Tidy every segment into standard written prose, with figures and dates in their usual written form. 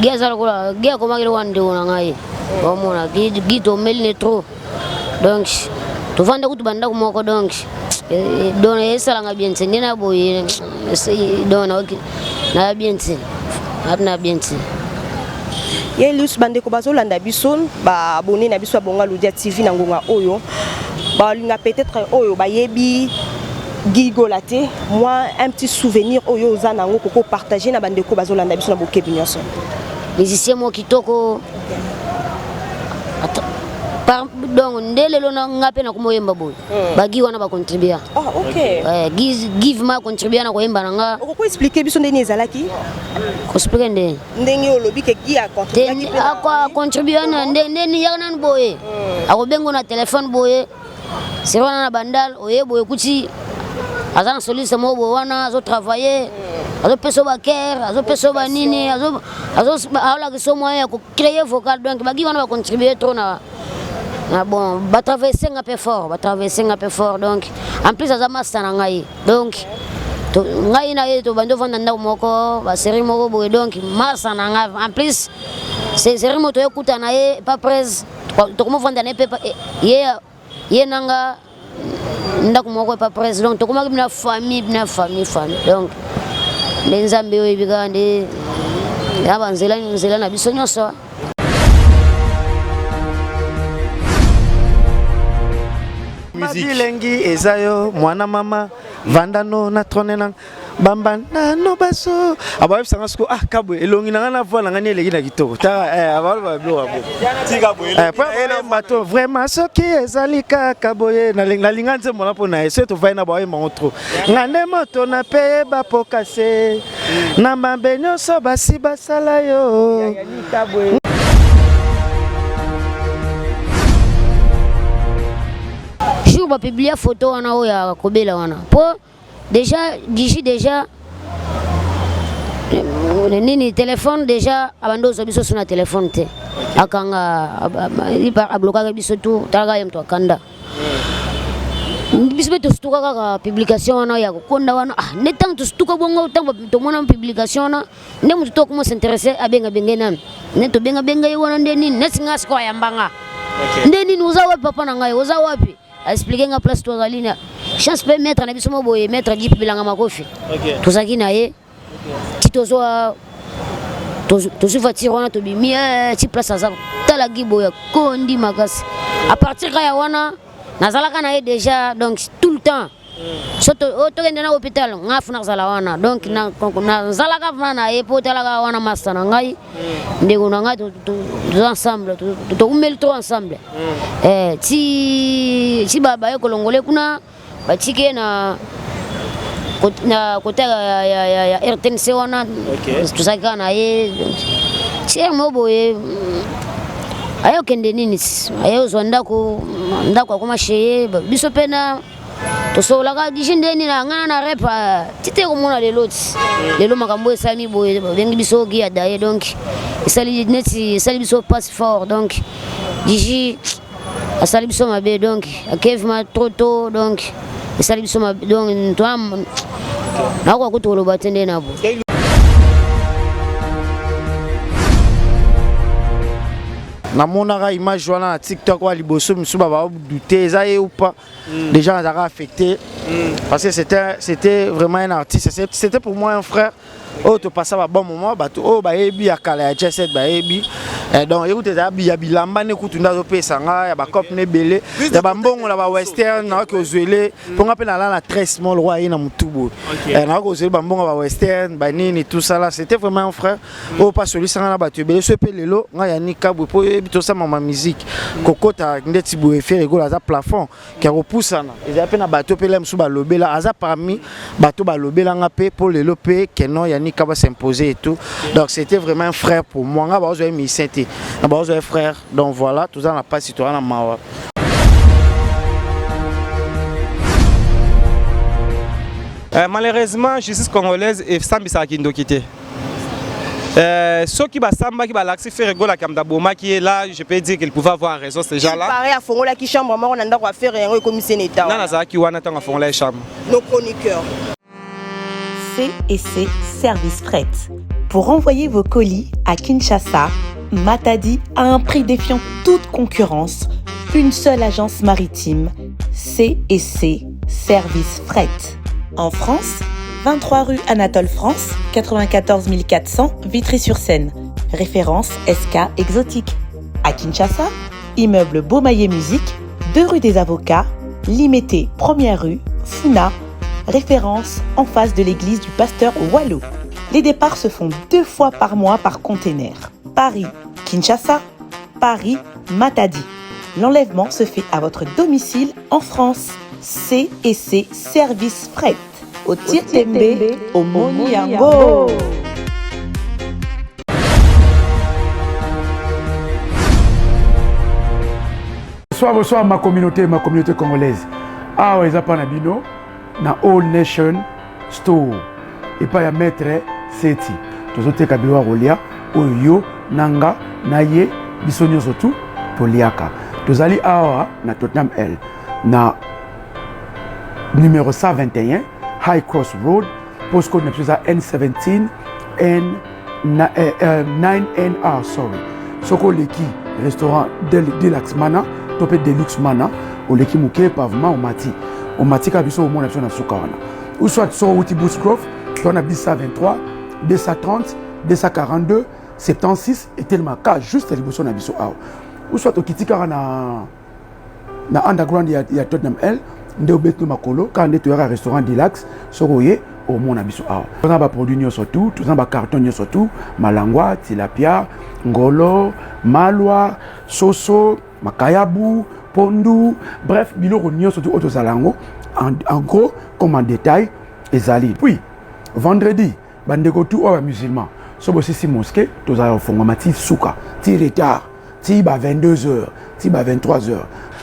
Gazal quoi, gars comment il va ndé on ngai. Bon mon a gito mel trop. Donc tu vends de banda ko donc don esa nga bien tena boy don ok na bien tena bien tena. Yelus bande ko bazolanda biso ba abonné na biso bonga Ludia TV na ngonga oyo ba linga peut-être oyo ba yebi gigolate moi un petit souvenir oyo za nango koko partager na bande ko bazolanda biso na bokebi nyonso musicien mo kitoko donc ndele lona ngape na kumoyemba boy bagi wana ba contribuer OK give ma contribuer na koyemba nanga ko expliquer biso ndeni ezalaki ko expliquer ndenge olobi ke gi a contribuer na ndeni yana boy ako bengo na téléphone boy sirona na bandal oye boy kuti azana soliste mo boy wana azo travailler azo peso ba ker azo peso ba nini azo ala que so moyen ko créer vocal donc bagi wana ba contribuer trop na bon ba traverser un peu fort donc en plus ça m'a ngai donc to ngai na to bando vanda ndao moko ba série moko boy donc massa na ngai en plus c'est série moto écoute na ye pas presse to comment vanda ne pas ye nanga ndako moko pas presse donc to comment bina famille donc les nzambe yo bigande ya banzela na biso nyonso. Bilengi ezayo mwana mama vandano na tronena bambana no baso aba sanga sko kabwe elongi na na voix na ngani eleki na kitoko ta aba ba blo abo tika boye bato vraiment soki ezali kaka boye na linga nze mona pona ese to vai na ba yema otro ngane moto na pe ba pokase na mambenyo so basi basala yo va publier photo wana oya kobela wana po déjà nini téléphone déjà abando so biso suna téléphone te akanga a bloquer biso tout talaga yem to akanda biso to stuka ka publication wana ya konda wana ne tant to stuka bongo tango to mona publication na ne mutu to comment s'intéresser abenga bengena ne to benga wana ndeni ne singa sko ya mbanga ndeni uza wapi papa na ngai uza wapi expliquer nga place to zalina chance peut mettre na biso mo boye mettre di bilanga makofi to zaki na ye titozo to voiture wana to bimi ti place za tala gibo ya kondi makasi à partir ya wana nazalaka na ye déjà donc tout le temps soto to kende na hôpital ngafuna zala wana donc na zalaka na ye po tala wana master na ngai ndeko na ngai to ensemble to umel to ensemble ti baba ye kolongole kuna batike na kota ya RTNC wana tusaka na ye ti mo boye ayo kende nini ayo ndako akoma sheye biso pena to so la gijindeni na ngana na repa tite ko mona lelo makambo esami boye bengi biso gi adaye donc esali neti esali biso passe fort donc diji asali biso mabe donc akev ma trop donc esali biso mabe donc to am na ko kutolo batende nabo na monaka image wana na TikTok wa liboso misu baba douter ezaye ou pas les gens ont affecté parce que c'était vraiment un artiste, c'était pour moi un frère. Oh, tu passes un bon moment, oh, bah, ebi a calé à Jet Set, bah, ebi. Donc, écoute, il y a bilamba, écoute, on a repéré ça, il y a des copes belé, il y a des bons, on a western, on a que joué, pour appeler la 13 mois, le roi, il y a un tout on a que joué, bon, on a western, banini, tout ça là, c'était vraiment un frère. Oh, pas celui ça, on a battu, belé, ce pelé là, on a Yannick Kabou, pour tout ça, ma musique, Coco, t'as un petit bout effet, rigolo, à plafond, qui a repoussé, ils a peine à battre, pelé, sous balobé là, à parmi, bateau balobé là, on a payé pour les lopé, que non, Yannick va s'imposer et tout. Donc c'était vraiment un frère pour moi. On a mis c'était un frère. Donc voilà, tout ça n'a pas citoyen à Mawa. Malheureusement, justice congolaise et Sambi Sakindo quitté. Ceux qui Samba qui l'accès fait rigoler comme Daboma qui est là, je peux dire qu'il pouvait avoir raison ces gens-là. Pareil à Fongola qui chambre, on a droit à faire un commissaire d'État. Non, ça qui wana tant à Fongola chambre. Nos chroniqueurs. C&C Service Fret. Pour envoyer vos colis à Kinshasa, Matadi a un prix défiant toute concurrence. Une seule agence maritime, C&C Service Fret. En France, 23 rue Anatole France, 94 400 Vitry-sur-Seine. Référence SK Exotique. À Kinshasa, immeuble Beaumaillé Musique, 2 rue des Avocats, Limité, 1er rue, Funa. Référence en face de l'église du pasteur Wallo. Les départs se font 2 fois par mois par container. Paris, Kinshasa, Paris, Matadi. L'enlèvement se fait à votre domicile en France. C&C Service Fret. Au Tirtembe, au Moniango. Bonsoir ma communauté congolaise. Ah ouais, ça pas na bino na All Nation Store. Et pas ya maître Seti. Tozote kabilo rolia oyo nanga naye bisonyo surtout poliaka. Tozali awa na Tottenham L na numéro 121 High Cross Road, postcode N17 9NR sorry. Soko leki restaurant Deluxe Mana, topé Deluxe Mana, au leki muke pavement au mati kabiso au monde na sukawana. Ou soit sur Outi Boost Grove, on a 123 230 242 76 et tellement cas juste à l'émotion na biso awa. Ou soit au kitika na underground ya Tottenham L, nde obeto makolo quand nde toyaka restaurant Deluxe soroye au monde na biso awa. Tozana ba produit nyonso tout, tozana ba carton nyonso tout, malangwa, tilapia, ngolo, malwa, soso, makayabu, pondu, bref, biloko nyonso tout otozalango en gros comme en détail ezali. Puis vendredi, bandeko tout oba musulman. So bosi si mosquée, tozala fonga mati souka, ti retard, ti ba 22h, ti ba 23h.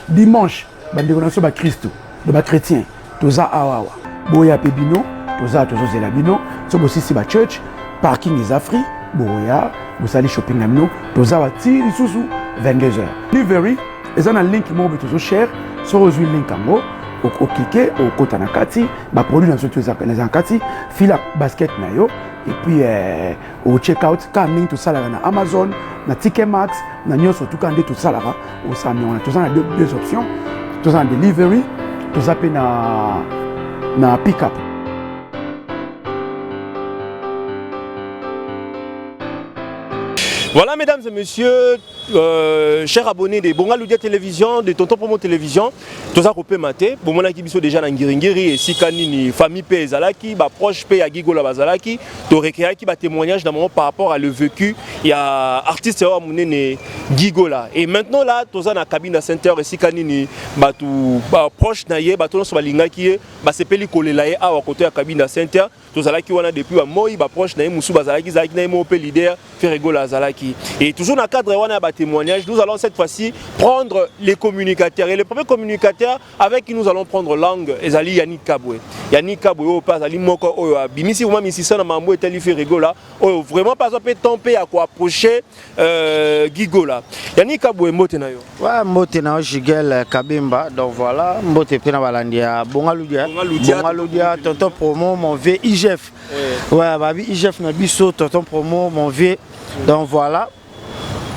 Dimanche, bandeko na so ba Christo, de ba chrétien, toza awawa. Boya pebino, toza zela bino, so bosi si ba church, parking des Afri, boya, bosali shopping namino, toza wa ti lisusu 22h. Delivery, ezana link mo beto cher, so rozui link ango. Au cliquer au côté nakati ba produit dans surtout les nakati fila basket na yo et puis au check out quand tout ça là na Amazon na Ticketmax na nyonso tout quand tout ça là au sami on a tous en deux options tous en delivery tous appel na pick up. Voilà mesdames et messieurs, chers abonnés de Bonga Loudia Télévision, de Tonton Promo Télévision, tout ça qu'on peut mater. Bon, moi qui suis déjà dans Ngiringiri et si kanini famille pe zalaki, ba proche pe à Gigola bazalaki, to recueillir qui ba témoignage d'un moment par rapport à le vécu. Il y a artiste wa munene Gigola et maintenant là tout ça dans cabine center et si kanini ba tout proche naie ba tout so balinga qui ba se peli kolelaye à côté à cabine center, tout ça là qui wana depuis à moi ba proche naie musu bazalaki zalaki naie mo pe leader faire rigola zalaki. Et toujours dans le cadre de témoignage, nous allons cette fois-ci prendre les communicateurs. Et le premier communicateur avec qui nous allons prendre langue est Yannick Kabwe. Yannick Kabwe, au pas Ali Moko, Bimisi, ou même ici, ça n'a pas été rigola. Vraiment pas un peu tempé à quoi approcher Gigola. Yannick Kabwe, Motenayo. Ouais, Motenayo, Jigel Kabimba. Donc voilà, Mote Pena Balandia, Bongaloudia, Tonton Promo, mon vieux IGF. Ouais, Babi IGF Nabiso, Tonton Promo, mon vieux. Donc voilà,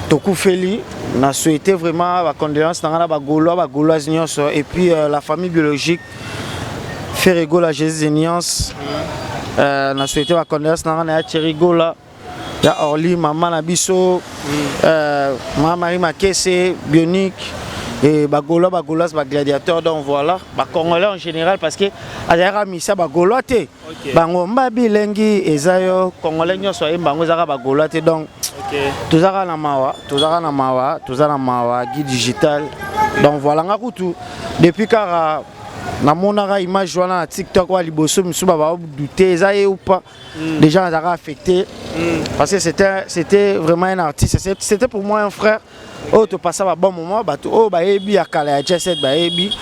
Toku Feli, on a souhaité vraiment la condoléance dans la Gaulois et puis la famille biologique Ferrego la Jésus Niance. On a souhaité la condoléance dans la Thierry Gola, il y a Orly, Maman Nabiso, Maman Marie Makesse, Bionique. Et Bagolo, Bagolas, Gladiateur, donc voilà, Congolais en général, parce que Adara Missa Bagolote, Bangomba Bilengi, Ezayo, Congolais, Soyez Bangozara Bagolote, donc tout ça na mawa, guide digital, donc voilà, tout. Depuis car na monara image wana na TikTok wa liboso misu baba douter ezaye ou pas, les gens ont affecté, parce que c'était vraiment un artiste, c'était pour moi un frère. Oh, tu passes un bon moment, oh, bah, ebi, à Kala, Jesset, bah, ebi,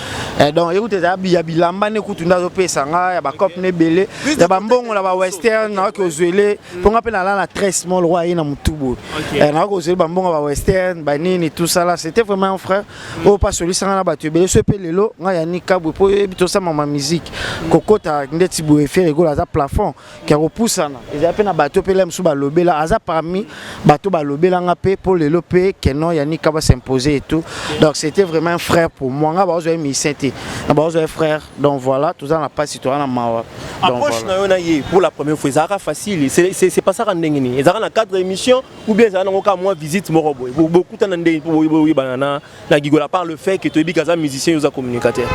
Donc écoute, il y a bilamba ne kutu ndazo pesa nga ya ba cop ne belé ya ba mbongo la ba western na ko zwele pour nga pe na la 13 mon roi ina mutubo na ko zwele ba mbongo ba western ba nini tout ça là c'était vraiment un frère au pas celui ça na ba tu belé ce pelelo nga ya nika bu po bito ça ma musique kokota ndeti bu faire ego la za plafond qui repoussa na ils a pe na bato pe lem sou ba lobela aza parmi bato ba lobela nga pe pour le lopé que non ya nika va s'imposer et tout donc c'était vraiment un frère pour moi nga ba zo mi sainté na frère donc voilà tout ça n'a pas citoyen na mawa approche na yona ye pour la première fois ça facile c'est pas ça quand ndengeni et ça na 4 émissions ou bien ça na ko moi visite moko boy beaucoup tan ndenge boy banana na gigola par le fait que tu es kaza musicien ou communicateur.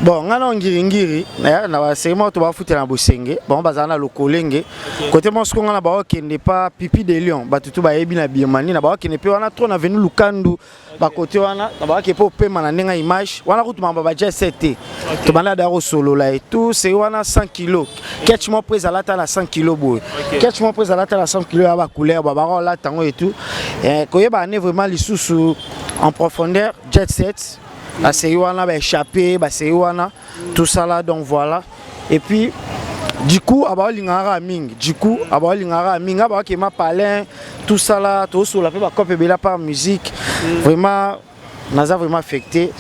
Bon, on a ngiri na sema to ba futa na bosenge bon bazana lokolenge côté mon skonga na ba qui n'est pas pipi de lion ba tutu ba yebi na biemani na ba qui n'est pas wana trop na venu lukandu ba côté wana na ba qui po pema na nenga image wana kutuma ba jet 7 to bana da solo là et tout c'est wana 100 kg catch mo prise à la ta 100 kg boy catch mo prise à la ta 100 kg ya ba couleur ba ba la tango et tout ko yeba ne vraiment lisusu en profondeur jet 7 la série wana ba échappé ba série wana tout ça là donc voilà et puis du coup aba lingara mingi du coup aba lingara mingi aba ki ma palin tout ça là tout sur la ba copé bela par musique vraiment naza vraiment affecté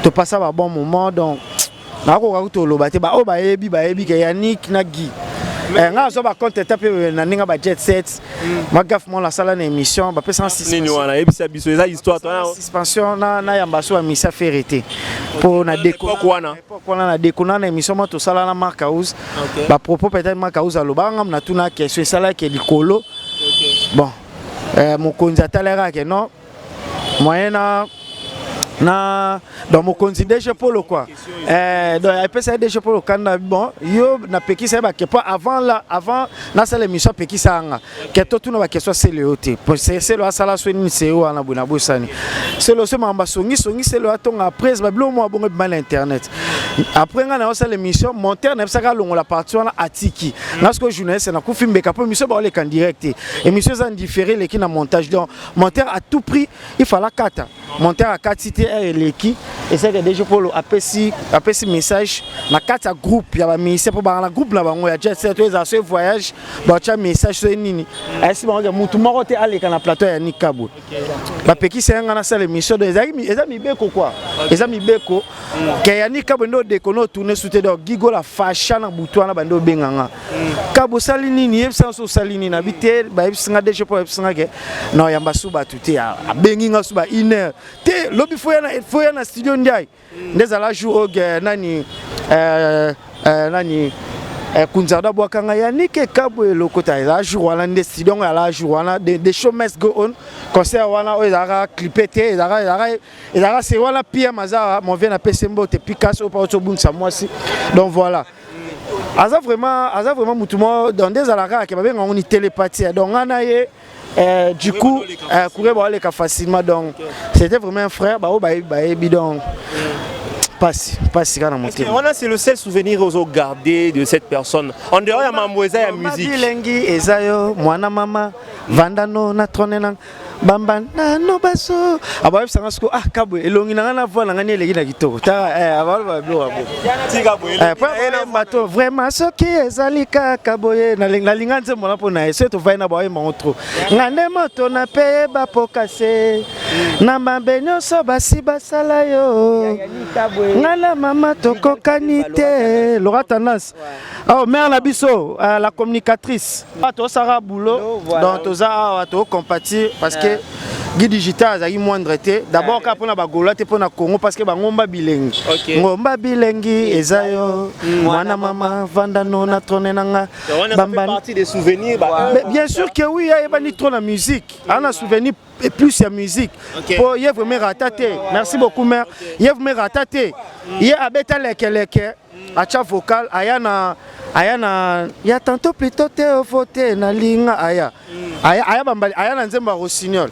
to passer un bon moment donc na ko ka to loba te ba o ba yebi ke Yannick na Guy nga zo ba compte taper na ninga ba jet set ma gaf mon la salle na émission ba pesa suspension wana ebisa biso eza histoire toi suspension na yamba so amisa ferité pour na déco kwana na déco na émission mo to sala na Mark House ba propos peut-être Mark House aloba ngam na tuna question sala ke likolo bon mon konzatalera ke non moyena na dans mon considération pour le quoi donc il peut ça déjà pour le canada bon yo na peki ça ba que pas avant na ça l'émission peki ça nga que tout na ba question c'est le hôtel c'est le sala so ni c'est wana buna bosani c'est le mamba songi c'est le aton après ba blo mo bon ba internet après nga na ça l'émission monter na ça ka longo la partie wana atiki na ce que journaliste na ku filmer ka pour émission ba le kan direct émission ça différé les qui na montage donc monter à tout prix il fallait 4 monter à 4 cité l'équipe et c'est que déjà pour apesi message na 4 groupe ya ba ministère pour ba na groupe na bango ya jet set to ce voyage ba cha message so nini asi ba mutu moko te aleka na plateau ya Nikabo ba peki senga na sala émission de ezami beko quoi ezami beko ke ya Nikabo ndo de kono tourner sous te do gigo la fasha na butwana bando benganga Kabo sali nini yebsa so sali nini na bité ba yebsa déjà pour yebsa ke non ya mbasu ba tuté a bengi nga suba 1 heure te lobi faut na studio ndiaye ndeza la jour nani kunzada bwakanga Yannick Kabo lokota la jour wana nde studio la jour wana des show must go on concert wana o ezara clipete ezara c'est wana pia maza mon vient na pesembo te Picasso pa to bunsa mwasi donc voilà aza vraiment mutumo dans des alara ke babenga on télépathie donc ana ye du coup courir ba leka facilement donc c'était vraiment un frère ba bidon passe quand on c'est le seul souvenir aux gardé de cette personne en dehors ya mamboeza ya musique bilengi ezayo mwana mama vandano na tronena bambana no baso aba sanga sko Kabo elongi na voix na ngani eleki na kitoko ta aba blo bato vraiment ce qui ezalika Kaboye na linga nzembo na pona ese to vaina ba montro ngane moto na paye ba pokase na mambenyo so basi basala yo ngala mama toko kanite Laura Tanas oh mère la biso la communicatrice to sara boulot donc toza to compatir parce que Guy Digital azaki moindre te d'abord ka pona ba gola te pona Congo parce que ba ngomba bilengi ngomba bilengi ezayo mwana mama vanda no na tronenanga bamba partie des souvenirs bien sûr que oui il y a pas ni trop la musique on a souvenir et plus la musique pour y vraiment ratate merci beaucoup mère y vraiment ratate y abeta leke acha vocal ayana ya tantôt plutôt te voter na linga aya aya na nzembo ya Rossignol.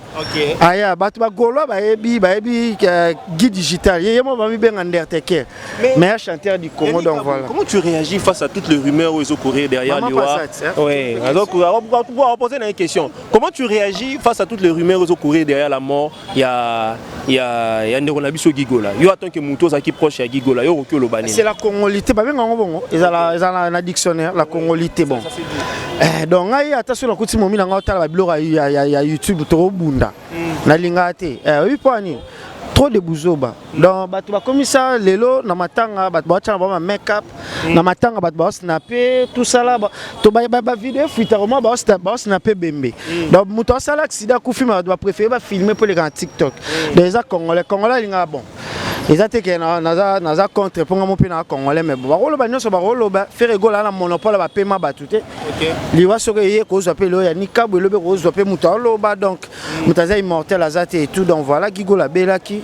Aya bato bagolo bayebi Guy Digital. Yemo ba mi benga Undertaker. Meilleur chanteur du Congo, donc voilà. Comment tu réagis face à toutes les rumeurs aux courriers derrière Liwa? Oui, donc on va poser une question. Comment tu réagis face à toutes les rumeurs aux courriers derrière la mort? Il y a Nderabiso Gigola. Il y a tant que Moutos qui proche à Gigola. C'est la congolité. Ba benga ngobongo. Ils ont un dictionnaire la congolité bon. Donc il y a attention kuti momi na ngota la biloko ya YouTube to bunda. Na lingate. Oui poani. Trop de bouzoba. Donc bato ba komisa lelo na matanga bato ba tshana ba make-up na matanga bato ba snapper tout ça là to ba vidéo fuitaroma ba snapper bembe. Donc muto sala accident ku filmer ba préférer ba filmer pour les grands TikTok. Déjà congolais linga bon. Ils étaient que naza contre pour mon pays congolais mais ba rolo ba nyoso ba rolo ba faire gola na monopole ba paiement ba tout. Liwa soke ko zo appeler ya nikabu lobe ko zo appeler muto loba donc mutaza immortel azate et tout donc voilà Gigola belaki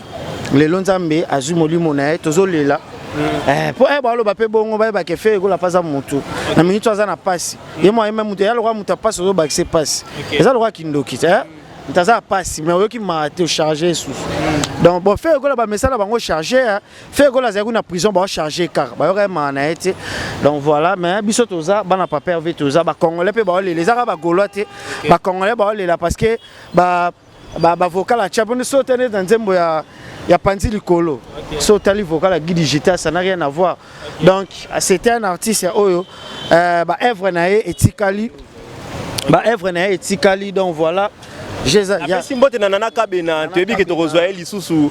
les lonzambe azumoli monae tozolela pour ba loba pe bongo ba ke faire gola pas za mutu na minute aza na passe ye moi même mutu ya lo mutu passe zo ba que c'est passe eza lo kindoki Ntaza passe mais oyo ki mate charger sous. Donc bon faire gola ba message bango charger faire gola za na prison ba charger car ba yo mana été. Donc voilà mais biso toza bana pa pervé toza ba congolais pe ba les ara ba golote ba congolais ba lela parce que ba vocal a chapone sauter dans nzembo ya Panzi Likolo. Sauter le vocal à Guy Digital ça n'a rien à voir. Donc c'était un artiste oyo ba œuvre na etikali donc voilà. Simbote Nana Kabena, tu es bien que tu reçois Elissousou,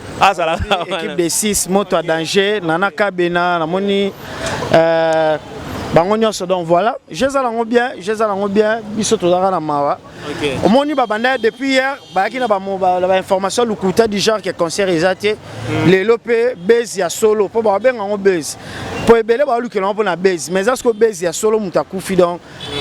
équipe de 6, moto à danger, Nana Kabena, la moni, donc voilà, je les bien, bisoto na mawa. Au moni babanda depuis hier, baki na ba information lukuta du genre que concert exaté, les lopé base ya solo, pour ba benga ngo base. Pour ebele ba lu que l'on na base, mais est-ce que base ya solo mutakufi donc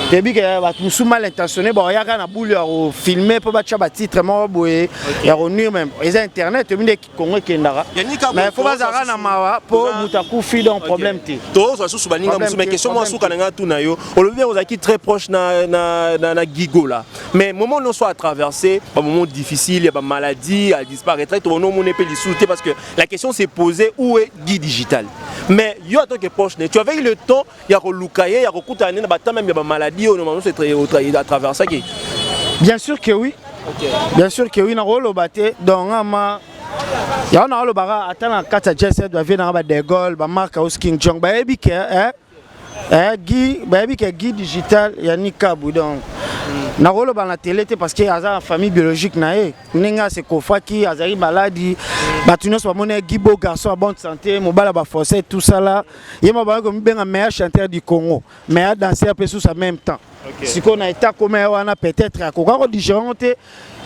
tu dis que ba tout mal intentionné ba ya kana boule au filmer pour ba tcha titre mo boye ya revenir même les internet tu dis Congo kendara mais faut pas zara na mawa pour mutakufi donc problème ti to so sous baninga mais question moi sous kananga tout na yo on le vient aux acquis très proche na Gigola mais moment on soit à traverser un moment difficile il y a pas maladie à disparaître tout on peut les soutenir parce que la question s'est posée où est Guy Digital mais yo en tant que proche tu avais eu le temps il y a relukaye il y a rekutana na bata même il y a maladie au moment c'est à travers ça qui bien sûr que oui bien sûr que oui na rolo baté donc ama ya na rolo bara atana kata J7 doit venir na de Gaulle ba marque au King Jong ba ebi que Guy Digital ya nikabu donc na rolo ba na télé parce que aza famille biologique na ninga c'est kofaki azari maladie batunos ba mona Guy beau garçon à bonne santé mobala ba forcer tout ça là yema ba ko mbenga meilleur chanteur du Congo meilleur danseur pe sous en même temps si qu'on a été comme wana peut-être à ko digérer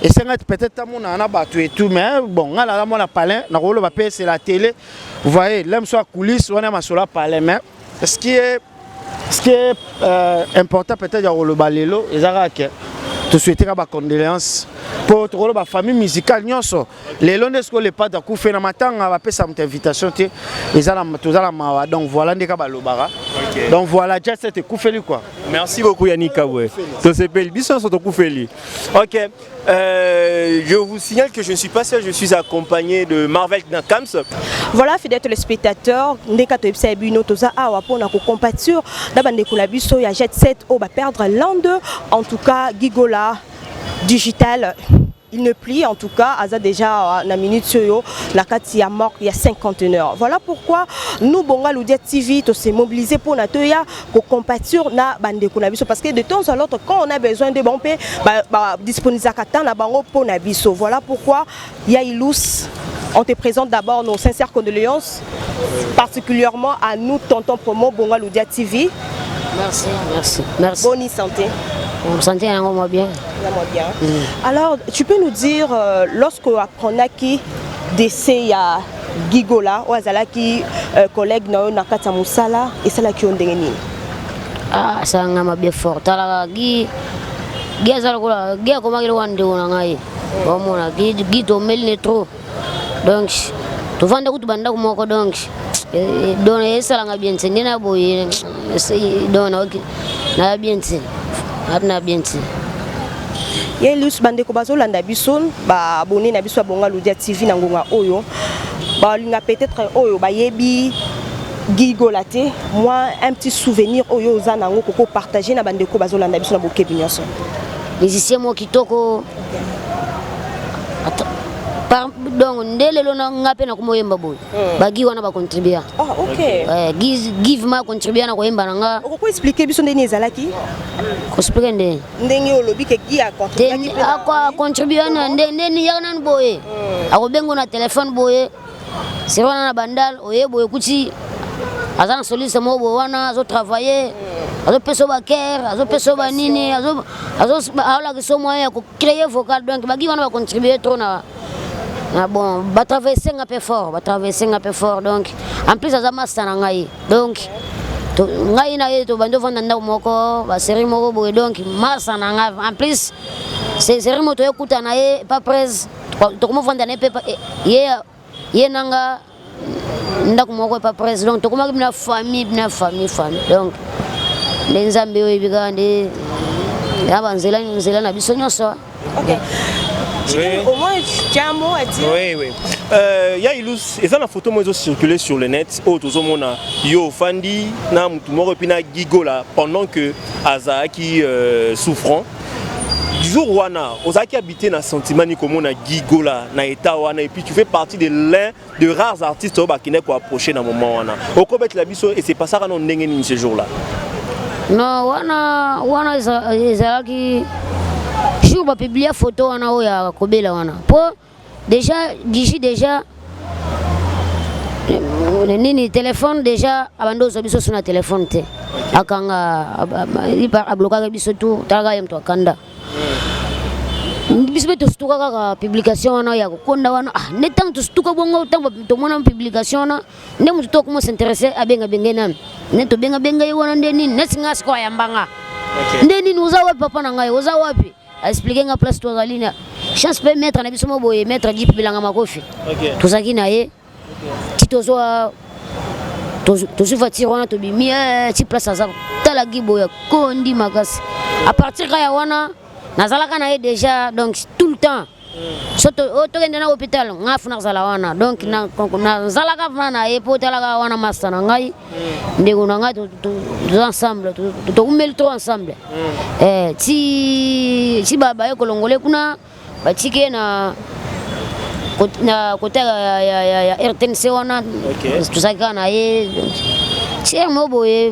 et c'est peut-être mon ana batu et tout mais bon on a mon palin na rolo ba c'est la télé vous voyez l'aime soit coulisses on a ma sola palin mais ce qui est important peut-être dans le balelo et Zarake te souhaiter ma condoléance pour la famille musicale nyonso les londes que les pas d'acoup fait na matanga va passer cette invitation te ezala tozala mawa donc voilà ndeka balobara donc voilà déjà c'était koufeli quoi. Merci beaucoup Yannick Kabwe. To s'appelle biso so to koufeli. OK. Je vous signale que je ne suis pas seul, je suis accompagné de Marvel Nakams. Voilà, fidèles téléspectateurs, ndeka to ebisa bino toza awa pona ko compatir na bande ko la biso ya Jet Set o ba perdre l'an 2 en tout cas Gigola Digital il ne plie en tout cas aza déjà na minute soyo la kati ya mort il y a 50 heures. Voilà pourquoi nous Bonga Ludia TV to se mobiliser pour na toya ko compatir na bande ko na biso parce que de temps à l'autre quand on a besoin de bomper disponibiliser kata na bango pour na biso. Voilà pourquoi ya Ilous on te présente d'abord nos sincères condoléances particulièrement à nous tonton promo Bonga Ludia TV. Merci. Bonne santé. On santé moi bien. Bien. Alors, tu peux nous dire, lorsque on a décès à Gigola, ou à qui collègue na kata musala et ça là qui ont dégagné. Ah, ça m'a bien fort. Tala Guy azala Guy comment il wande on ngai. Bon mon Guy to mel trop. Donc, tu vas ndako tubanda kumoko donc. Donc ça là bien c'est na boye. Donc na bien c'est. Abna bien. ye lus bandeko bazolanda biso ba abonné na biso Bonga Ludia TV na ngonga oyo ba linga peut-être oyo ba yebi gigolate moi un petit souvenir oyo ozana ngo koko partager na bandeko bazolanda biso na bokebi nyonso musicien mo kitoko donc ndele lona ngape na kumoyemba boy bagi wana ba contribuer OK give ma contribuer na koyemba nanga ko expliquer biso ndeni ezalaki ko expliquer ndenge olobi ke gi a contribuer akwa contribuer na ndeni yana boye akobengo na téléphone boye sirona na bandal oye boye kuti azana solise mo bo wana azo travailler azo peso ba ker azo peso ba nini azo ala que so moyen ko créer vocal donc bagi wana ba contribuer trop na bon ba traverser un peu fort donc en plus azama sana ngai donc to ngai na yeto bando vanda ndako moko ba série moko boye donc masa na ngai en plus c'est série moto ekuta na ye pas presse to komo vanda na pe ye nanga ndako moko pas presse donc to komo bina famille donc les nzambe oyo bigande ya banzela na biso nyonso OK. Au moins, tu as un mot à dire. Oui. Il y a une photo qui circulé sur le net. Yo Fandi, na mutumoro pina gigola pendant que Azaki souffrant. Du jour wana, Ozaki habité na sentiment ni comme on a gigola na état wana et puis tu fais partie de l'un de rares artistes qui n'est pas approché dans moment wana. Au Kobet la biso et c'est pas ça qu'on ndenge ce jour là. Non, wana Azaki jour ba publier photo wana o ya kobela wana po déjà nini téléphone déjà abando so biso suna téléphone te akanga a bloquer biso tout talaga yem to akanda biso to stuka ka publication wana ya konda wana ne tant to stuka bongo tango to mona publication na ne mutu to ko s'intéresser abenga bengena ne to benga wana ndeni ne singa sko ya mbanga ndeni uza wapi papa na ngai uza wapi expliquer nga place to zalina chance peut mettre na biso mo boye mettre di bilanga makofi to zaki na ye titozo to voiture wana to bimi ti place za tala gibo ya kondi makasi à partir ya wana nazalaka na ye déjà donc tout le temps soto to kende na hôpital ngafu na zala wana donc na zalaka na ye po tala wana master na ngai ndeko na ngai to ensemble to umel to ensemble ti baba ye kolongole kuna batike na kota ya RTNC wana tusaka na ye ti mo boye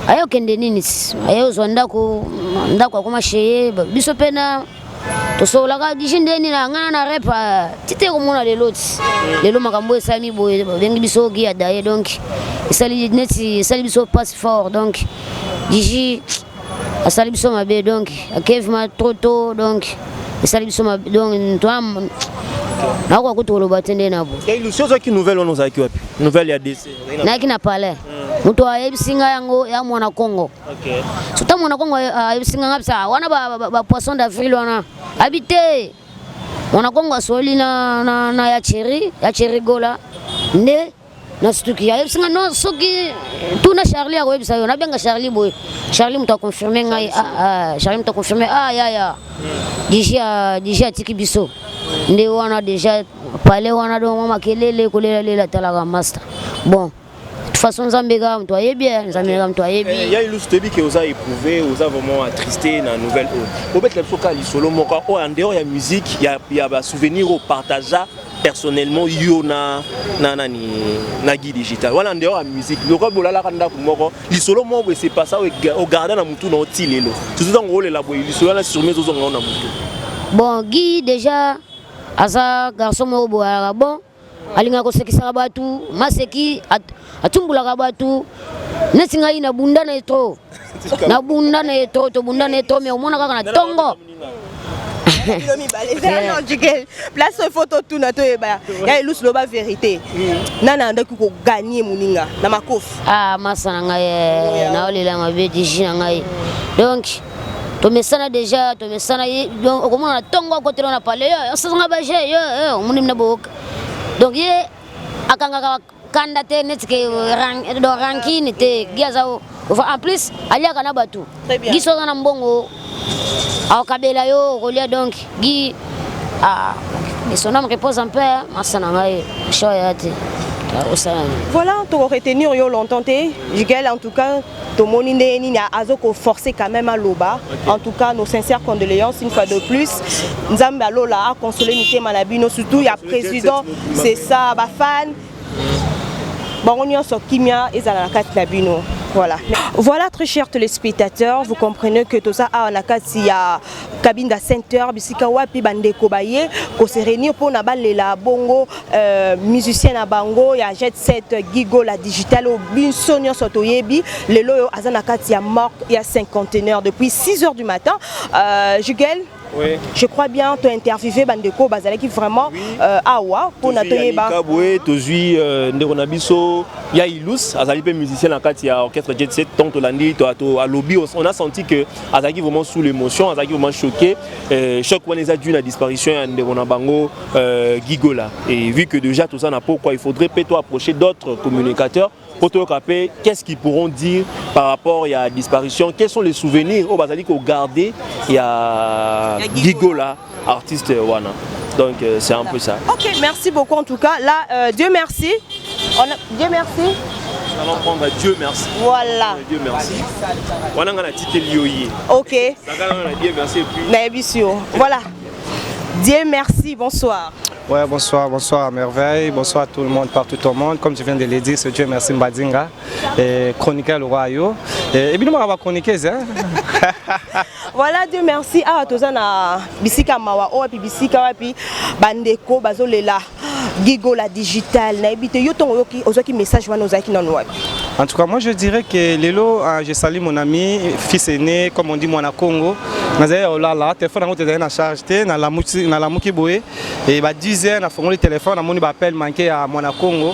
ayo kende nini ayo ndako akoma sheye biso pena tosolaka dijindeni na ngana na repa tite komona lelo makambo esami boye bengi biso ki adaye donc esali biso passe fort donc diji asali biso mabe donc akev ma trop donc esali biso mabe donc toam na kwa kutolo batende nabo illusion za ki nouvelle on ozaki wapi nouvelle ya DC na kina pale muto ayebisinga yango ya mwana Congo suta mwana Congo ayebisinga ngapsa wana ba poisson d'avril wana habité mwana Congo asoli na ya cherry gola ne na stuki ayebisinga no soki tuna Charlie akoyebisa yo na benga Charlie boy Charlie muto confirmer ngai Charlie muto confirmer ya déjà tiki biso nde wana déjà parler wana do mama kelele kolela talaga master bon de toute façon Zambega mtu ayebia Zambega mtu ayebi il y a une story que vous avez éprouvé vous avez vraiment attristé dans nouvelle au bet la soka li solo moko en dehors ya musique il y a ba souvenir au partager personnellement yo na Guy Digital voilà en dehors ya musique le ko bolala kanda ko moko li solo moko c'est pas ça au garder na mutu na otilelo tout ça ngole la boy li solo na sur mes ozo ngona mutu bon Guy déjà asa garçon mo boala bon alinga ko sekisa batu maseki atumbula batu nesinga ina bundana etro na bundana etro to bundana etro me omona kaka na tongo place photo tout na to eba ya ilus loba vérité nana ndaki ko gagner muninga na makofi masana ngai na olela mabe diji ngai donc to mesana déjà to mesana donc okomona na tongo ko telo na pale yo sanga ba je yo omuni na boka donc ye akanga kanda te netike rankini te giaza en plus alia kana batu giso na mbongo Kabela yo relia donc Guy mais son âme repose en paix Masanangaye Choyate. Voilà, tu aurais retenir yo longtemps Jigel en tout cas ton monine ni a azoko forcé quand même à l'oba. En tout cas nos sincères condoléances une fois de plus. Nzamba Lola a consolé Mité Manabino surtout il y a président c'est ça ba fan. Bon on y a sur Kimia et Zala Nabino. Voilà. Voilà très chers téléspectateurs, vous comprenez que tout ça a il y a cabine de center bisika wapi bandeko baye ko se réunir pour na balela bongo musicien na bango ya jet set Gigo la digital au binsonio sotoyebi lelo azana kati ya mort il y a 5 conteneurs depuis 6 h du matin Jugel. Oui. Je crois bien tu as interviewé bandeko bazala qui vraiment awa pour na toyeba kabwe tozui nderonabiso ya ilus azali pe musicien na kati ya orchestre jet set tant Tolandi to à lobby on a senti que azaki vraiment sous l'émotion azaki vraiment choqué choc when les a dû la disparition ya nderonabango Gigola et vu que déjà tout ça n'a pas pourquoi il faudrait peut-être approcher d'autres communicateurs pour te rappeler qu'est-ce qu'ils pourront dire par rapport à la disparition, quels sont les souvenirs au Bazali qu'on gardait il y a Gigola artiste Wana. Donc c'est un peu ça. OK, merci beaucoup en tout cas. Là Dieu merci. Dieu merci. Nous allons prendre Dieu merci. Voilà. Dieu merci. Wana ngana tité lioyi. OK. Dieu merci et puis voilà. Dieu merci, bonsoir. Ouais, bonsoir, bonsoir à merveille, bonsoir à tout le monde, partout au monde. Comme je viens de le dire, c'est Dieu merci Mbadinga, chroniqueur le royaume. Et bien, on va chroniquer ça. Voilà, Dieu merci. Ah, tozana bisika mawa o puis bisika wapi bandeko bazolela Gigo la digital na ebite yo ton yoki ozaki message wana ozaki na noa. En tout cas, moi je dirais que Lelo, je salue mon ami, fils aîné, comme on dit moi na Congo. Nazaya olala, téléphone na ngote na charge na la muki boé et ba 10 heures na fongo le téléphone na moni ba appel manqué à moi na Congo.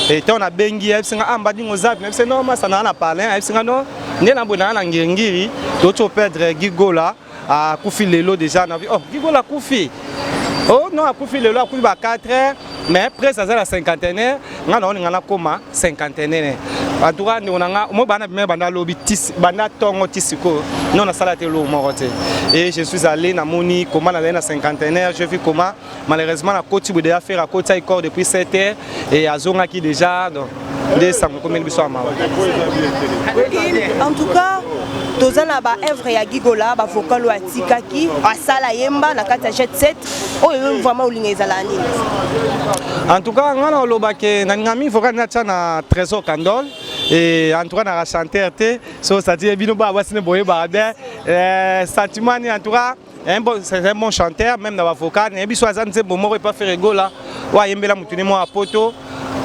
Et on a bengi singa ambadi ngozap, c'est normal ça na parler, singa non, né na bona na ngingiri, d'autres perdre Gigola à Koufi Lelo déjà na oh Gigola Koufi. Oh non, à Koufi Lelo à Koufi ba 4 heures. Mais après ça, c'est la cinquantaine, on a comme cinquantaine. En tout cas, on a un lobby, on a salaté l'eau. Et je suis allé à Moni, comment on a cinquantaine, j'ai vu comment malheureusement la côte de déjà faire à côte encore depuis 7 heures et à Zonga qui déjà. En tout cas, tozana ba œuvre ya Gigola ba vocal wa tikaki asala yemba na kata jet set oyo vraiment olinga ezalani. En tout cas, ngana loba ke na ngami vocal na tana trésor candole et en tout cas na chanter te so ça dit bino ba wasine boye ba sentiment en tout cas c'est un bon chanteur même dans la vocal et biso azanze bon mo pas faire Gigola wa yembela mutune mo apoto.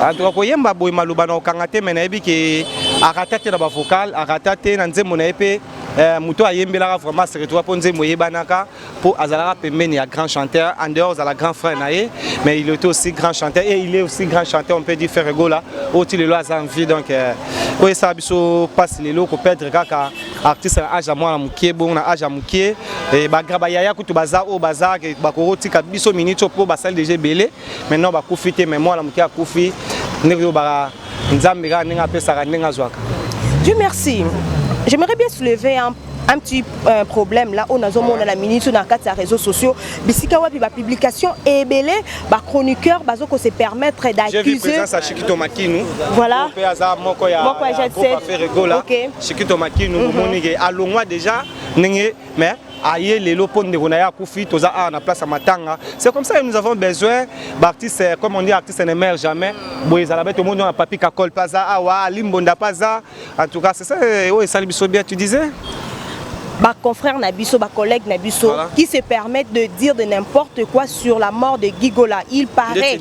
En tout cas, koyemba boy maluba na okangate menayebi ke akatate na ba vocal akatate na nzembo na epé muto ayembela vraiment se retrouver pour nzembo yebanaka pour azala pembeni ya grand chanteur en dehors de la grand frère naé mais il était aussi grand chanteur et il est aussi grand chanteur on peut dire faire Gigola oti le lois envie donc ko ça biso passe les lots ko perdre kaka artiste âge à moi na mukie bon na âge à mukie et ba graba yaya kutu baza o baza ke ba ko tika biso minute pour ba salle déjà belé maintenant ba kufite mais moi na mukie akufi Dieu merci. J'aimerais bien soulever un petit problème là on a zoné la minute dans les réseaux sociaux bisika wapi ba publication et belé ba chroniqueur bazoko se permettre d'accuser. J'ai vu présence à Chikito Makinu. Voilà. Moko ya faire Gigola. Chikito Makinu monike alongwa déjà mais aïe les lopons de Ronaya Koufi, toza a na place à Matanga. C'est comme ça que nous avons besoin d'artistes, comme on dit, artistes ne meurent jamais. Bon, tout le monde a papi kakol paza, awa, limbonda paza. En tout cas, c'est ça. Oui, salut Bissobia, tu disais. Bah confrère Nabiso, bah collègue Nabiso, voilà. Qui se permettent de dire de n'importe quoi sur la mort de Gigola. Il paraît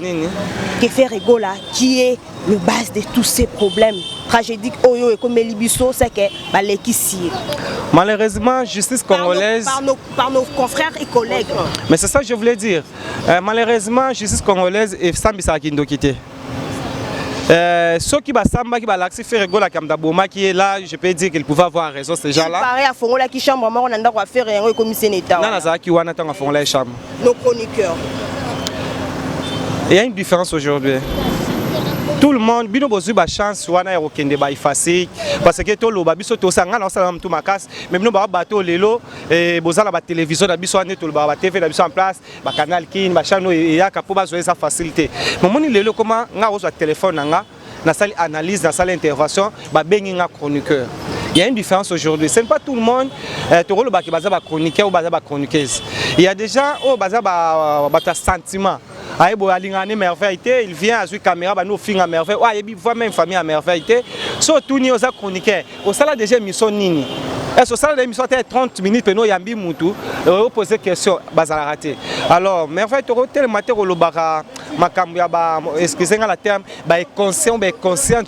que faire Gigola, qui est le base de tous ces problèmes tragédiques, Oyo et comme Libiso, c'est que bah l'équissier. Malheureusement, justice congolaise. Par nos confrères et collègues. Mais c'est ça que je voulais dire. Malheureusement, justice congolaise est Sambisa Kindokité. Ceux qui basamba qui balaxi faire Gigola Kamdaboma qui est là, je peux dire qu'il pouvait avoir raison ces gens-là. Pareil à Fongola qui chambre, on a droit à faire un commissaire d'État. Non, ça qui wana tanga Fongola chambre. Nos chroniqueurs. Il y a une différence aujourd'hui. tout le monde bino bozu ba chance wana ya kokende ba effacer parce que to loba biso to sanga na sala mtu makasi mais bino ba bato lelo et bozala ba télévision na biso ane to loba ba TV na biso en place ba canal kin ba chano ya kapo ba zo esa facilité momoni lelo comment nga ozo téléphone nga na salle analyse na salle intervention ba bengi nga chroniqueur. Il y a une différence aujourd'hui. Ce n'est pas tout le monde qui est chroniqueur ou chroniqueuse. Il y a des gens qui ont sentiment. Il vient à la caméra, nous filme à merveille. Il voit même famille à merveille. Surtout nous sommes chroniqueurs. Au salaire déjà mission nini. Est-ce que l'émission est 30 minutes pour nous yambi mutu poser question bazala raté. Alors merveille to tel matin au lobara makambu ya ba excusez-moi la terme ba conscient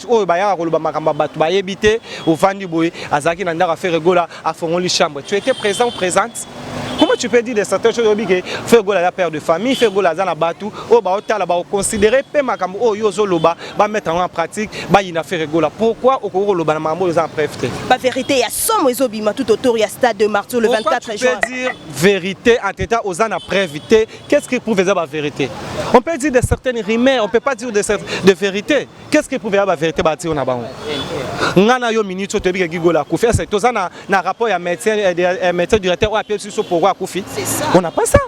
o ba ya ko loba makamba batu ba yebité au vandi boy azaki na ndaka faire gola à fongoli chambre. Tu étais présent ou présente? Comment tu peux dire de certaines choses que faire gola la père de famille, faire gola za na batu o ba otala ba considérer pe makambu o yozo loba ba mettre en pratique ba ina faire gola. Pourquoi au ko loba na makambu za en préféré? La vérité il y a somme tout autour, il y a Stade de Martyr le 24 juin. On peut dire vérité en état aux ans après vérité. Qu'est-ce qui prouve la vérité? On peut dire de certaines rimes, on ne peut pas dire de vérité. Qu'est-ce qui prouve la vérité? On a eu minute sur le Gigola Koufi. C'est tout ça na rapport à médecin directeur ou à Pepsi sur pourquoi Koufi. On n'a pas ça.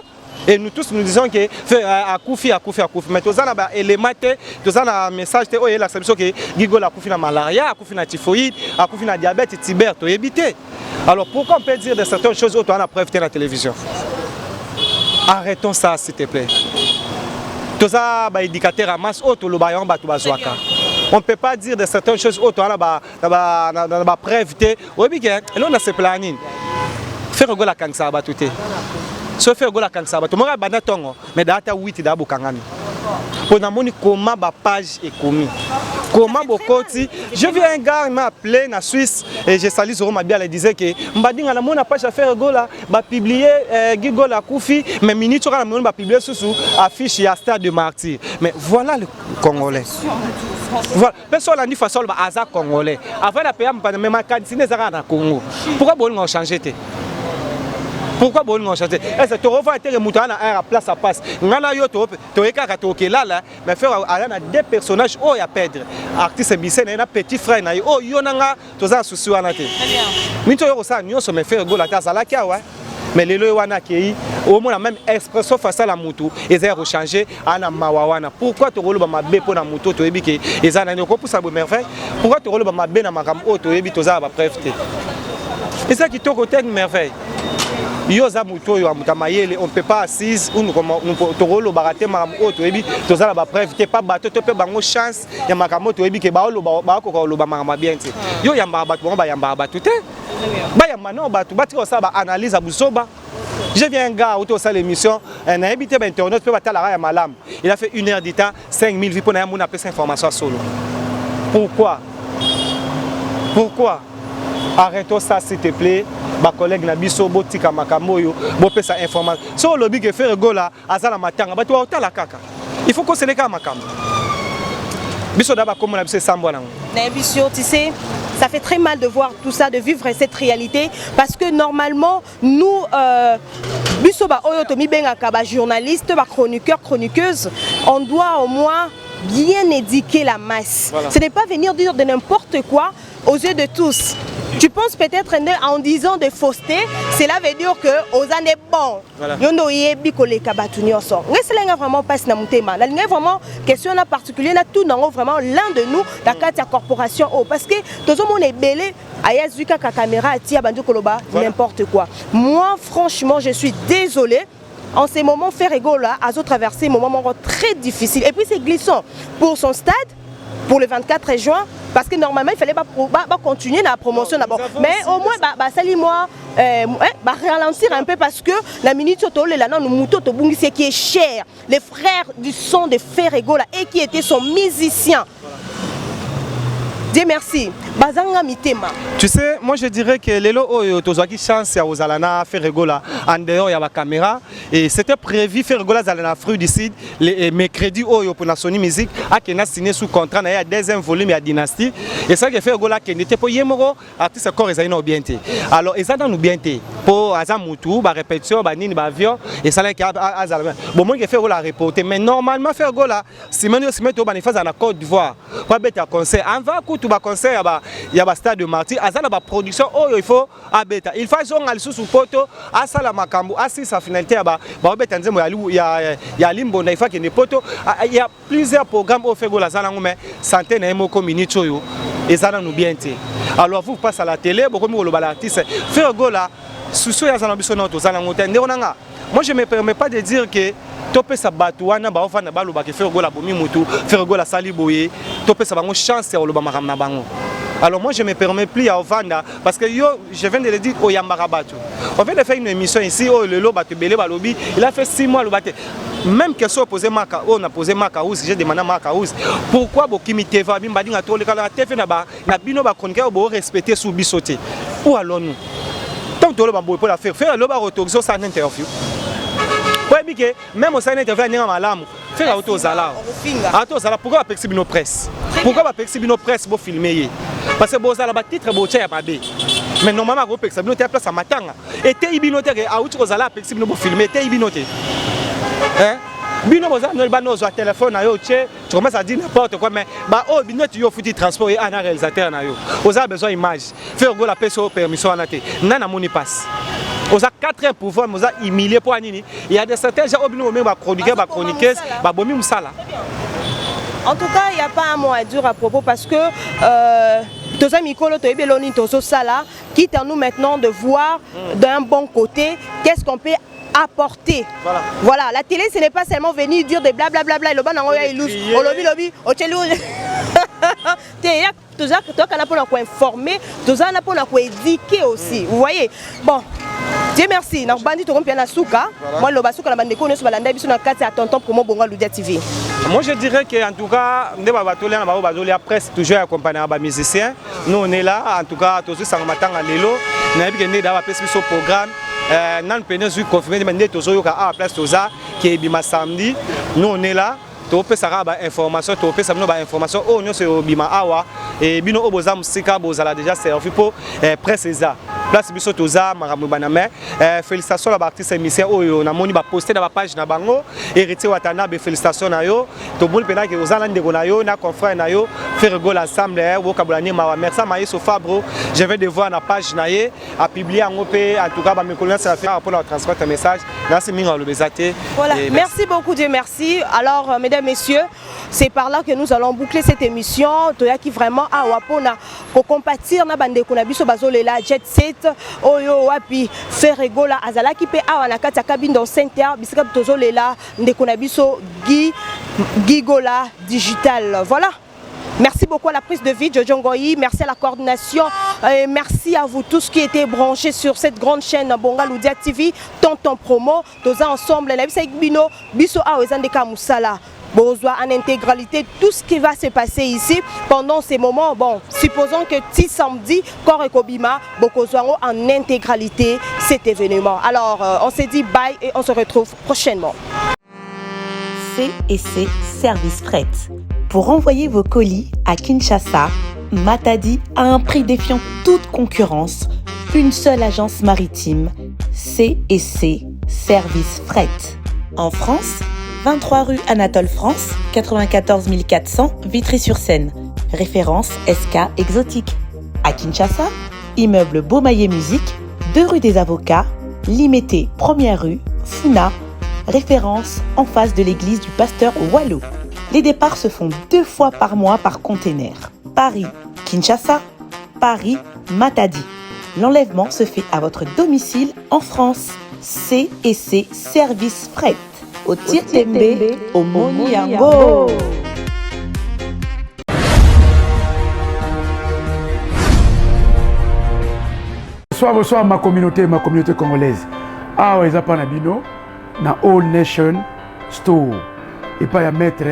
Et nous tous nous disons que à Koufi. Mais tous ça et les matins, tous ça un message oh il la solution que Gigola Koufi na malaria, Koufi na typhoïde, Koufi na diabète et tibère, to éviter. Alors pourquoi on peut dire de certaines choses autant on a prévu la télévision? Arrêtons ça s'il te plaît. Tout ça ba indicateur à masse auto le bayon ba tout bazouaka. On ne peut pas dire de certaines choses autant on a prévu. Oui bien, nous on a ce planning. Faire gola kansa ba touté. So faire gola kansa ba to mora bana tongo mais data 8 da bokangami. On a moni comment ba page est commis. Comment bokoti, je vis un gars il m'a appelé na Suisse et je salue Zoro Mabia il disait que mbadinga na mona page à faire gola ba publier Gigola Koufi mais minute on a ba publier sous affiche ya Stade de Martyr. Mais voilà le Congolais. Voilà, personne n'a dit façon ba aza Congolais. Avant la payer même ma cantine za na Congo. Pourquoi bon changer té? Pourquoi bon on chanter? Est-ce que tu revois été remonté à place à passe? Ngana yo to ekaka to okela là mais faire à deux personnages oh ya perdre. Artiste Bissé na petit frère na oh yo nanga to za souci wana te. Mito yo ça nyonso me faire gola ta sala kia ouais. Mais les lois wana qui au moins la même expression face à la moto ils ont changé ana mawawana. Pourquoi tu roules ma bé pour la moto to ebiki ils ana ne ko pour ça merveille? Pourquoi tu roules ma bé na makam auto ebi to za ba préféré? Et ça qui to côté merveille. Yoza muto yo amutamayele on peut pas assise ou nous toro baraté mam auto ebi tozala ba preuve te pas bateau te pe bango chance ya makamoto ebi ke ba ko lo ba mama bien te yo yamba bato ba yamba bato te ba yamba no bato bati ko sa ba analyse abusoba. Je viens un gars auto ça l'émission un habité internet peut batala ya malam il a fait 1 heure de temps 5000 vues pour na mon appel cette information solo. Pourquoi arrêtons ça s'il te plaît. Ba collègue na biso botika makambo yo bopesa information so lobi ke faire gola azala matanga bato otala kaka il faut qu'on se leka makambo biso daba comme na biso sambo nango na biso tu sais ça fait très mal de voir tout ça de vivre cette réalité parce que normalement nous biso ba oyo to mi bengaka ba journaliste ba chroniqueuse on doit au moins bien éduquer la masse. Voilà. Ce n'est pas venir dire de n'importe quoi aux yeux de tous. Tu penses peut-être en disant de fausseté, cela veut dire que aux années bon. Yondo yebi koleka batu nyonso. Ngeselenga vraiment passe na mutema. La ligne vraiment question na particulier na tout nango vraiment l'un de nous la carte corporation oh parce que tozo mon ebele aya zuka ka caméra atia bandu koloba n'importe quoi. Moi franchement je suis désolée. En ces moments, faire Egola a traversé un moment très difficile. Et puis c'est glissant pour son stade, pour le 24 juin, parce que normalement il fallait pas continuer la promotion d'abord. Mais au moins, salis-moi, ralentir un peu parce que la minute ce qui est cher, les frères du son de Fer Egola et qui était son musicien. Dieu merci. Bazanga mitema. Tu sais, moi je dirais que les lots tozaki chance à Ozalana faire rigola en dehors il y a la caméra et c'était prévu faire rigola Zalana Fruit du Sud les mercredi pour la Sony Music a qui n'a signé sous contrat il y a deuxième volume à Dynastie et ça qui fait rigola qui n'était pas yemoro artiste corps ils ont bien été. Alors ils ont nous bien été pour Azamutu ba répétition ba nini ba avion et ça là qui a Zalana. Bon moi qui fait rigola reporter mais normalement faire rigola si maintenant se mettre au banifaz à la Côte d'Ivoire pas bête à concert on va tout ba concert il y a stade de Martyr azala ba production il faut abeta il faut zonga lisusu poto asala makambo asi sa finalité ba beta nzemo ya limbo na il faut que ne poto il y a plusieurs programmes au fait gola zala ngome santé na moko minute oyo ezala nous bien té alors vous passe à la télé beaucoup mi loba l'artiste faire gola susu ya zala biso na to zala ngote ndonanga moi je me permets pas de dire que topé sa batouana ba ofana ba loba ke faire gola bomi mutu faire gola sali boye topé sa bango chance ya loba makamna bango. Alors moi je me permets plus à Ovanda parce que je viens de le dire au Yambarabato. On vient de faire une émission ici au Lelo Batubele Balobi, il a fait 6 mois le baté. Même question posé Maka, on a posé Maka House, j'ai demandé Maka House. Pourquoi Bokimi Teva bim badinga to le kala TV na ba na bino ba chroniqueur bo respecter sous bisoté. Où allons-nous? Tant que le ba pour la faire le ba retour ça interview. Ouais que même au sein interview na malamu. Faire auto zala. Auto zala pourquoi pas exhiber nos presse? Pourquoi pas exhiber nos presse pour filmer? Parce que bozala ba titre bo tia ba be. Mais normalement go exhiber nos place à matanga. Et te ibinote que a auto zala exhiber nos filmer te ibinote. Hein? Bino boza no ba no zo téléphone na yo che, tu commences à dire n'importe quoi mais ba oh binote yo futi transport et un réalisateur na yo. Oza besoin image. Faire go la peso permission na te. Nana moni passe. Aux a 4 pouvoirs, nous a humilié pour Anini. Il y a des certains gens qui ont chroniqué, chroniqueuse, bomi musala. En tout cas, il n'y a pas un mot à dire à propos parce que tous amis Mikolo, Toebeloni, Toso Sala, quitte à nous maintenant de voir d'un bon côté qu'est-ce qu'on peut apporter. Voilà, la télé ce n'est pas seulement venir dire des blablabla, le bon en il loose, au lobby, au chelou. Tous a pour informer, tous a pour éduquer aussi. Vous voyez? Bon. Dieu merci. Na bandi to kompia na suka. Moi le basuka na bande ko neso balanda biso na kati ya tonton promo bonga Ludia TV. Moi je dirais que en tout cas ndé ba batolia na ba bazolia presse toujours accompagné ba musiciens. Nous on est là en tout cas tous sang matanga lelo na bi kende da ba pesi biso programme nan pene zu confirmer ndé tozo yoka à place toza qui est bima samedi. Nous on est là. Topé sara ba information topé ça ba information oh nous c'est bima awa et bino oboza musika bozala déjà servi pour presse ça. Place biso toza makambo baname félicitations à l'artiste émission oyo na moni ba poster na ba page na bango héritier watana be félicitations na yo to bol pena ke ozala ndeko na yo na confrère na yo faire rigole ensemble wo kabulani mawa merci maï so fabro je vais devoir na page na ye a publier en opé en tout cas ba me connaître ça faire pour leur transmettre un message merci minga le bezate. Voilà, merci beaucoup Dieu merci. Alors mesdames messieurs, c'est par là que nous allons boucler cette émission toya qui vraiment a wapona ko compatir na bande ko na biso bazolela jet set oyo wapi faire rigola azala ki pe awa na kati ya cabine d'enceinte bisika tozolela ndeko na biso Gigola digital. Voilà. Merci beaucoup à la prise de vie, Jojo Ngoyi. Merci à la coordination. Merci à vous tous qui étaient branchés sur cette grande chaîne Bonga Ludia TV. Tonton Promo. Tous ensemble. La Bino, Biso Awezandeka Moussala. Bonsoir en intégralité tout ce qui va se passer ici pendant ces moments. Bon, supposons que ti samedi, Kore Kobima, Bokozwango en intégralité cet événement. Alors, on se dit bye et on se retrouve prochainement. C&C Service Fret. Pour envoyer vos colis à Kinshasa, Matadi a un prix défiant toute concurrence. Une seule agence maritime, C&C Service Fret. En France, 23 rue Anatole France, 94 400 Vitry-sur-Seine. Référence SK Exotique. À Kinshasa, immeuble Beaumaillé Musique, 2 rue des Avocats, Limité, 1er rue, Funa. Référence en face de l'église du pasteur Wallo. Les départs se font 2 fois par mois par container. Paris, Kinshasa, Paris, Matadi. L'enlèvement se fait à votre domicile en France. C&C Service Fret. Au Tietembe, au Moniango. Bonsoir ma communauté congolaise. Ah ouais, Zapana Bino, na All Nation Store. Et pas ya maître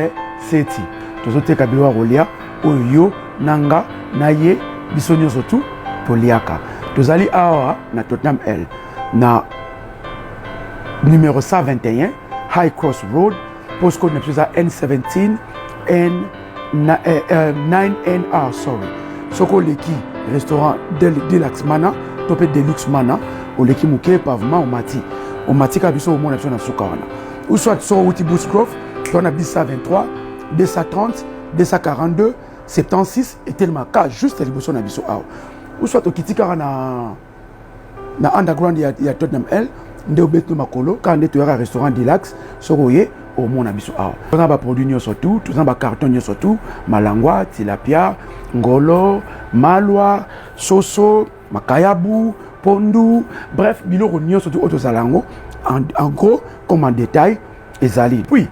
Seti. Tous autres Kabiwa Rolia, oyo nanga na ye biso nyonso tu toliaka. Tozali awa na Tottenham L na numéro 121 High Cross Road, postcode na biso N17 9NR sorry. Soko leki restaurant Deluxe Mana, topé Deluxe Mana, au leki muke pavement au mati ka biso au monde na sukawana. Ou soit sur Outi Bushcroft, on a 123 230 242 76 et tellement cas juste l'émotion na biso awa. Ou soit au kitika na underground ya Tottenham L, nde obeto makolo quand nde toyaka restaurant Deluxe soroye au monde na biso awa. Tous ba produit nyonso tout, tous ba carton nyonso tout, malangwa, tilapia, ngolo, malwa, soso, makayabu, pondu, bref, biloko nyonso tout auto zalango en gros comme en détail ezali. Puis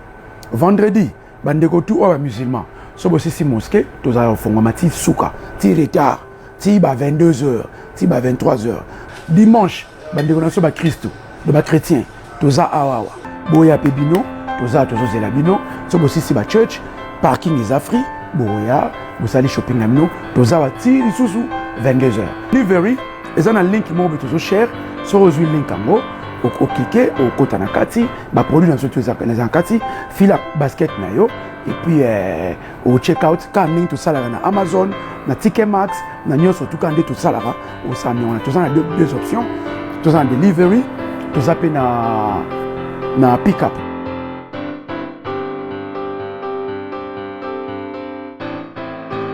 vendredi, bandeko tout oba musulman. So bo sisi mosquée, tous a fonga mati souka, ti retard, ti ba 22h, ti ba 23h. Dimanche, bandeko na so ba Christo, de ba chrétien, tous a awawa. Boya pebino, tous a tous zela bino, so bo sisi ba church, parking is free, boya, vous allez shopping na bino, tous a ti lisusu 22h. Delivery, ezana link mo be tous cher, so rejoindre link ango. Au cliquer au côté na kati ba produit dans surtout les kati fila basket na yo et puis au check out quand link tout ça là na Amazon na Ticketmax na nyonso tout quand tout ça là au sami on a tout ça na deux options tout ça en delivery tout ça na pick up.